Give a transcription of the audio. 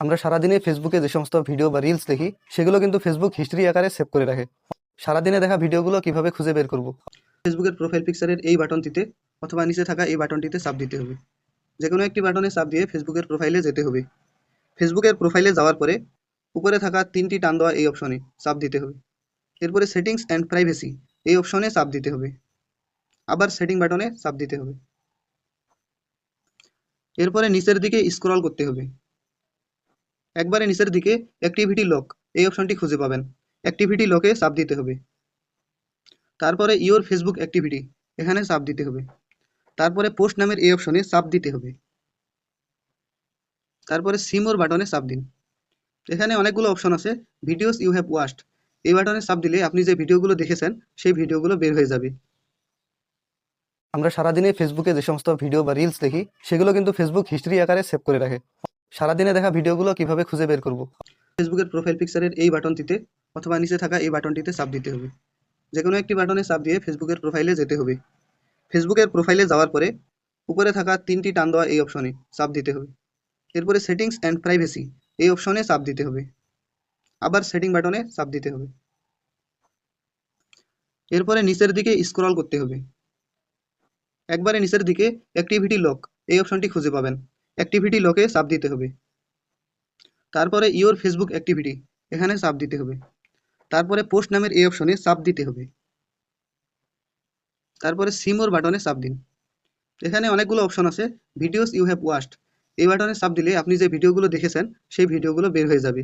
আমরা সারাদিনে ফেসবুকে যে সমস্ত ভিডিও বা রিলস দেখি সেগুলো কিন্তু ফেসবুক হিস্ট্রি আকারে সেভ করে রাখে। সারাদিনে দেখা ভিডিওগুলো কিভাবে খুঁজে বের করব? ফেসবুকের প্রোফাইল পিকচারের এই বাটনটিতে অথবা নিচে থাকা এই বাটনটিতে চাপ দিতে হবে। যে কোনো একটি বাটনে চাপ দিয়ে ফেসবুকের প্রোফাইলে যেতে হবে। ফেসবুকের প্রোফাইলে যাওয়ার পরে উপরে থাকা তিনটি টান দেওয়া এই অপশনে চাপ দিতে হবে। এরপরে সেটিংস অ্যান্ড প্রাইভেসি এই অপশনে চাপ দিতে হবে। আবার সেটিং বাটনে চাপ দিতে হবে। এরপরে নিচের দিকে স্ক্রল করতে হবে। একবারে নিচের দিকে অ্যাক্টিভিটি লক এই অপশনটি খুঁজে পাবেন। অ্যাক্টিভিটি লকে চাপ দিতে হবে। তারপরে ইওর ফেসবুক অ্যাক্টিভিটি এখানে চাপ দিতে হবে। তারপরে পোস্ট নামের এই অপশনে চাপ দিতে হবে। তারপরে সি মোর বাটনে চাপ দিন। এখানে অনেকগুলো অপশন আছে। ভিডিওস ইউ হ্যাভ ওয়াচড এই বাটনে চাপ দিলে আপনি যে ভিডিওগুলো দেখেছেন সেই ভিডিওগুলো বের হয়ে যাবে। আমরা সারাদিনে ফেসবুকে যে সমস্ত ভিডিও বা রিলস দেখি সেগুলো কিন্তু ফেসবুক হিস্ট্রি আকারে সেভ করে রাখে। সারাদিনে দেখা ভিডিওগুলো কিভাবে খুঁজে বের করব? ফেসবুকের প্রোফাইল পিকচারের এই বাটনটিতে অথবা নিচে থাকা এই বাটনটিতে চাপ দিতে হবে। যে কোনো একটি বাটনে চাপ দিয়ে ফেসবুকের প্রোফাইলে যেতে হবে। ফেসবুকের প্রোফাইলে যাওয়ার পরে উপরে থাকা তিনটি টান দেওয়া এই অপশনে চাপ দিতে হবে। এরপরে সেটিংস অ্যান্ড প্রাইভেসি এই অপশনে চাপ দিতে হবে। আবার সেটিং বাটনে চাপ দিতে হবে। এরপরে নিচের দিকে স্ক্রল করতে হবে। একবারে নিচের দিকে অ্যাক্টিভিটি লক এই অপশনটি খুঁজে পাবেন। অ্যাক্টিভিটি লকে চাপ দিতে হবে। তারপরে ইওর ফেসবুক অ্যাক্টিভিটি এখানে চাপ দিতে হবে। তারপরে পোস্ট নামের এই অপশনে চাপ দিতে হবে। তারপরে সি মোর বাটনে চাপ দিন। এখানে অনেকগুলো অপশন আছে। ভিডিওস ইউ হ্যাভ ওয়াচড এই বাটনে চাপ দিলে আপনি যে ভিডিওগুলো দেখেছেন সেই ভিডিওগুলো বের হয়ে যাবে।